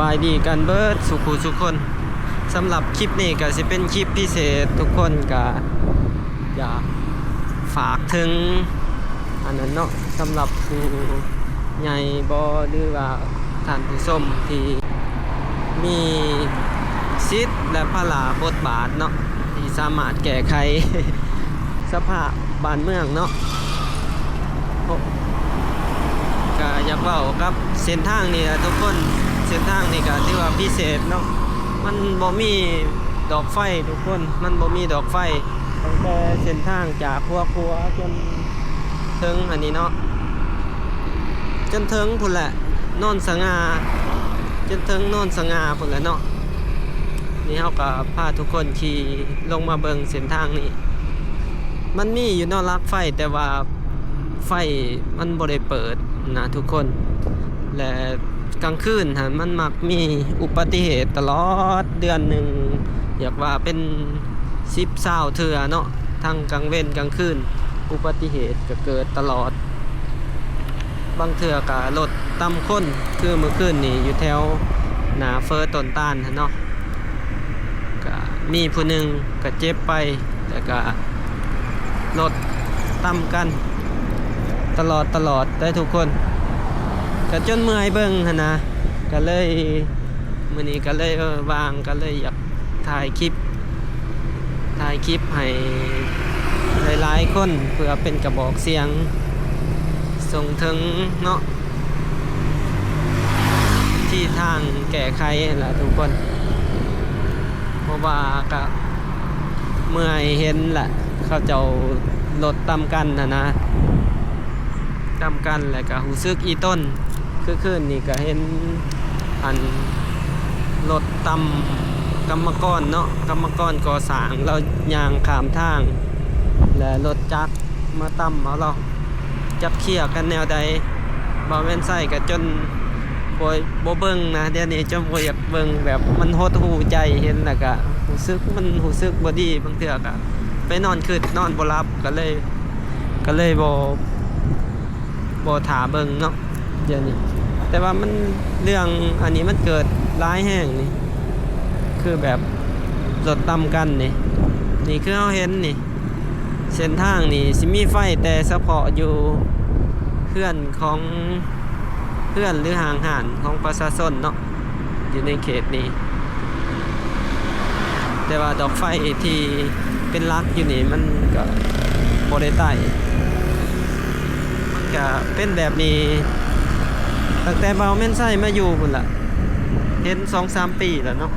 บายดีกันเบิดสุขุสุกคนสำหรับคลิปนี้ก็สิเป็นคลิปพิเศษทุกคนก็อยากฝากถึงอันนั้นเนาะสำหรับผู้ใหญ่บ่หรือว่าท่านผู้ชมที่มีสิทธิ์และภาระบทบาทเนาะที่สามารถแก้ไข สภาพบ้านเมืองเนาะก็อยากเว้ากับเส้นทางนี่ทุกคนเส้นทางนี่ก็ถือว่าพิเศษเนาะมันบ่มีดอกไฟทุกคนมันบ่มีดอกไฟตั้งแต่เส้นทางจากครัวจนถึงอันนี้เนาะจนถึงพุ่นแหละโน่นสง่าจนถึงโน่นสง่าพุ่นแหละเนาะนี่เฮาก็พาทุกคนขี่ลงมาเบิ่งเส้นทางนี้มันมีอยู่เนาะลักไฟแต่ว่าไฟมันบ่ได้เปิดนะทุกคนและกลางคืนมันมักมีอุบัติเหตุตลอดเดือนหนึ่งอยากว่าเป็น10-20เทื่อเนาะทั้งกลางเว้นกลางคืนอุบัติเหตุก็เกิดตลอดบางเทื่อก็รถต่ำคนคือเมื่อคืนนี่อยู่แถวหน้าเฟอต้นตาลเนาะก็มีผู้หนึ่งก็เจ็บไปแล้วก็รถต่ำกันตลอดได้ทุกคนก็จนเมื่อยเบิ่งหั่นนะก็เลยมื้อนี้ก็เลยวางก็เลยอยากถ่ายคลิปให้หลายๆคนเพื่อเป็นกระบอกเสียงส่งถึงเนาะที่ทางแก้ไขล่ะทุกคนเพราะว่าก็เมื่อยเห็นแหละเขาเจ้ารถต่ำกันนะต่ำกันแล้วก็รู้สึกอีต้นคือคืนนี่ก็เห็นอันรถต่ำกรรมกรเนาะกรรมกรก่อสร้างเราย่างข้ามทางและรถจักรมาต่ำเอาเราจับเขี่ยกันแนวใดบ่แม่นใส่ก็จนบ่เบิ่งนะเดี๋ยวนี้จนบ่อยากเบิ่งแบบมันหดหู่ใจเห็นแล้วก็รู้สึกบ่ดีบางเทื่อก็ไปนอนคืดนอนบ่หลับก็เลยบ่ถาเบิ่งเนาะเดี๋ยวนี้แต่ว่ามันเรื่องอันนี้มันเกิดร้ายแห้งนี่คือแบบรถต่ำกันนี่คือเราเห็นนี่เส้นทางนี่สิมีไฟแต่เฉพาะอยู่เพื่อนหรือห่างหานของประชาชนเนาะอยู่ในเขตนี้แต่ว่าดอกไฟที่เป็นลักอยู่นี่มันก็บ่ได้ใต้มันก็เป็นแบบนี้ตั้งแต่เบาแม่นไส้มาอยู่พุ่นล่ะเห็น 2-3 ปีแล้วเนาะ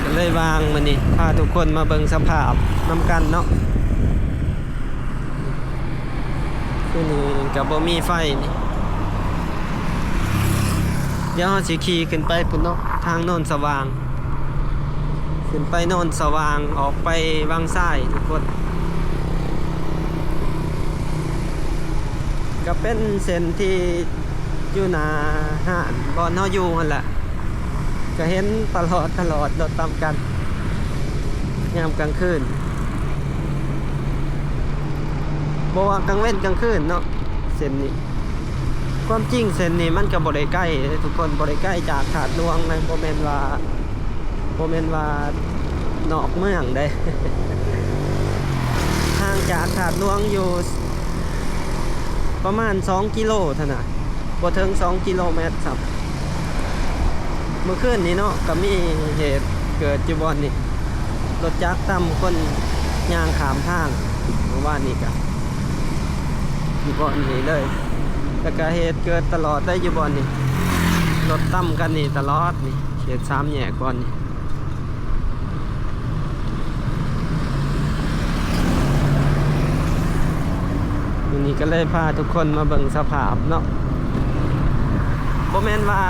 ก็เลยวางมื้อนี้พาทุกคนมาเบิ่งสภาพนำกันเนาะคือนี่ก็บ่มีไฟนี่เดี๋ยวเราสิขี่ขึ้นไปพุ่นเนาะทางโน่นสว่างขึ้นไปโน่นสว่างออกไปวังซ้ายทุกคนก็เป็นเส้นที่อยู่หน้าห้างบอนเฮาอยู่หั่นแหละก็เห็นตลอดรถตามกันยามกลางคืนบ่ว่ากลางเว้นกลางคืนเนาะเส้นนี้ความจริงเส้นนี้มันก็บ่ได้ใกล้ทุกคนบ่ได้ใกล้จากถาดหลวงนะบ่แม่นว่านอกเมืองได้ ห่างจากถาดหลวงอยู่ประมาณ2กิโลเท่านั้นบ่ถึง2กิโลเมตรครับเมื่อคืนนี้เนาะก็มีเหตุเกิดอยู่บ่อนนี่รถจักรต่ำคนย่างข้ามทางเมื่อวานนี้ก็อยู่บ่อนนี่เลยแล้วก็เหตุเกิดตลอดได้อยู่บ่อนนี่รถต่ำกันนี่ตลอดนี่เขต3แยกบ่อนนี่วันนี้ก็เลยพาทุกคนมาเบิ่งสภาพเนาะบ่แม่นว่า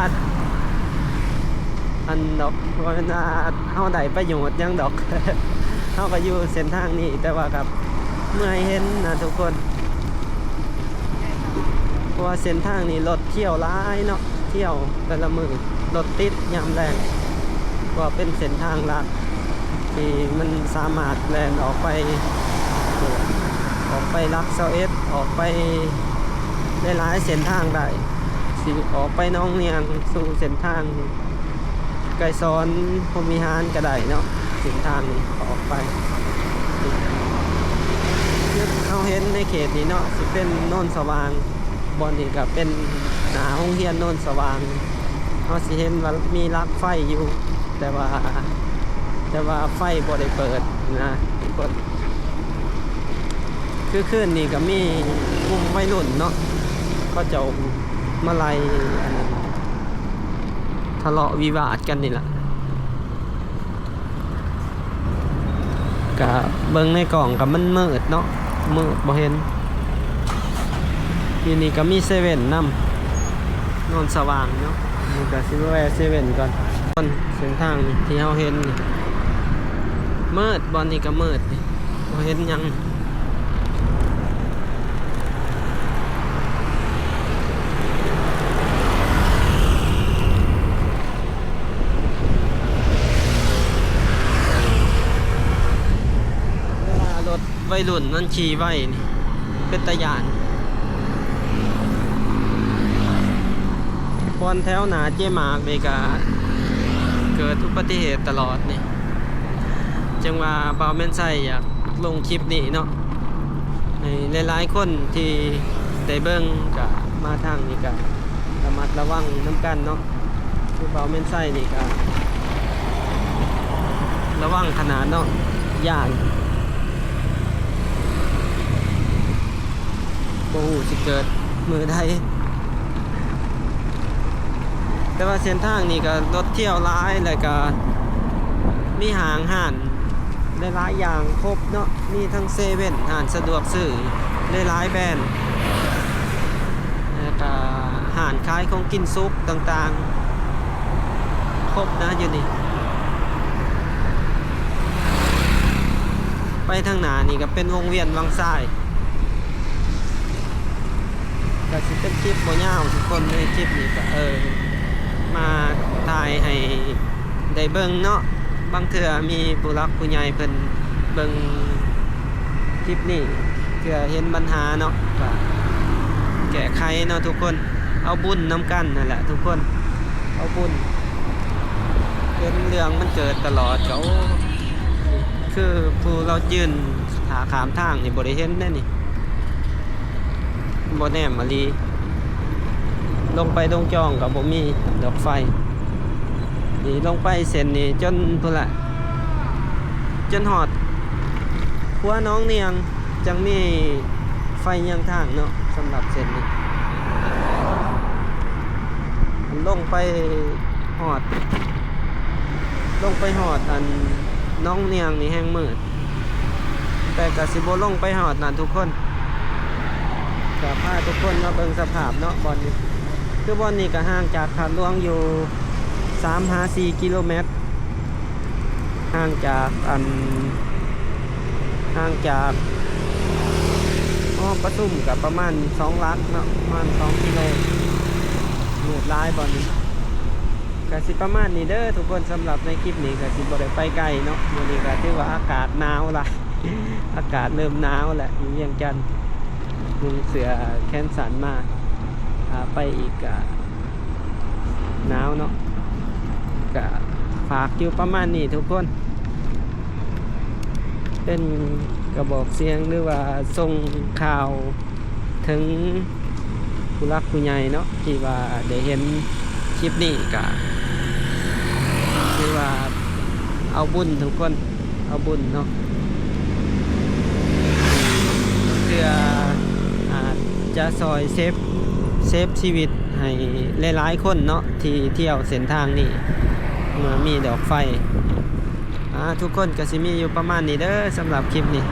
อันดอกบ่แม่นว่าเฮาได้ประโยชน์หยังดอก เฮาก็อยู่เส้นทางนี้แต่ว่าครับเมื่อเห็นนะทุกคนเพราะว่าเส้นทางนี้รถเที่ยวหลายเนาะเที่ยวแต่ละมื้อรถติดยามแรงก็เป็นเส้นทางลัดที่มันสามารถแล่นออกไป ออกไปลัก21ออกไปหลายๆเส้นทางได้สิออกไปหน้องเนียงสู่เส้นทางไกลซ้อนพรหมวิหารก็ได้เนาะเส้นทางนี้ออกไปเราเห็นในเขตนี้เนาะสิเป็นโน่นสว่างบอนนี่ก็เป็นหนาห้องเฮียนโน่นสว่างเราสิเห็นว่ามีลักไฟอยู่ แต่ว่าไฟบ่ได้เปิดนะทุกคนคือคืนนี้ก็มีกลุ่มวัยรุ่นเนาะก็จะมาไล่อันนั้นทะเลาะวิวาทกันนี่แหละกับเบิ่งในกล่องกับมันมืดเนาะมืดบ่เห็นอยู่นี่ก็มีเซเว่นนำนอนสว่างเนาะนี่ก็สิแวะเซเว่นก่อนเส้นทางที่เราเห็นนี่มืดบอนนี่ก็มืดนี่บ่เห็นหยังรถวัยรุ่นนั่นขี่ไว้นี่เป็นตะยานบอนแถวหนาเจมากเลยก็เกิดอุบัติเหตุตลอดนี่จังว่าบ่าวแม่นไส้อยากลงคลิปนี้เนาะให้หลายๆคนที่ได้เบิ่งก็มาทางนี้ก็ระมัดระวังน้ำกันเนาะคือบ่าวแม่นไส้นี่ก็ระวังขนาดเนาะย่านบ่ฮู้สิเกิดมือใดแต่ว่าเส้นทางนี้ก็รถเที่ยวร้ายแล้วก็มีห้างห้านหลายๆอย่างครบเนาะมีทั้งเซเว่นห้านสะดวกซื้อหลายๆแบรนด์แล้วก็ห้านขายของกินซุปต่างๆครบนะอยู่นี่ไปทางหน้านี่ก็เป็นวงเวียนวังทรายก็สิเป็นคลิปบ่ยาวทุกคนในคลิปนี้ก็มาถ่ายให้ได้เบิ่งเนาะบางเทื่อมีผู้รักผู้ใหญ่เพิ่นเบิ่งคลิปนี้เทื่อเห็นปัญหาเนาะก็แก้ไขเนาะทุกคนเอาบุญนำกันนั่นแหละทุกคนเอาบุญเป็นเรื่องมันเกิดตลอดเขาคือผู้เรายืนหาขามทางนี่บ่ได้เห็นแน่นี่บ่แน่มาลีลงไปดงจองกับบ่มีดอกไฟนี่ลงไปเส้นนี่จนพุ่นละจนหอดหัวน้องเนียงจังมีไฟยังทางเนาะสำหรับเส้นนี้ลงไปหอดอันน้องเนียงนี่แห้งมืดแต่ก็สิบ่ลงไปหอดนั่นทุกคนก็พาทุกคนมาเบิ่งสภาพเนาะบอนนี้คือบอนนี้ก็ห่างจากถนนหลวงอยู่3-4 กิโลเมตรห่างจากปทุมกับประมาณ2 ลักเนาะประมาณ2 กิโลหนืดร้ายบอนนี้ก็สิประมาณนี้เด้อทุกคนสำหรับในคลิปนี้ก็สิบ่ได้ไปไกลเนาะวันนี้ก็ถือว่าอากาศหนาวละ อากาศเริ่มหนาวแหละอยู่เวียงจันทน์ลุงเสือแคนสันมาไปอีกหนาวเนาะก็ฝากอยู่ประมาณนี้ทุกคนเป็นกระบอกเสียงหรือว่าส่งข่าวถึงผู้รักผู้ใหญ่เนาะที่ว่าได้เห็นคลิปนี้ก็คือว่าเอาบุญทุกคนเอาบุญเนาะเพื่อจะซอยเซฟชีวิตให้หลายๆคนเนาะที่เที่ยวเส้นทางนี้เมื่อมีดอกไฟทุกคนก็สิมีอยู่ประมาณนี้เด้อสำหรับคลิปนี้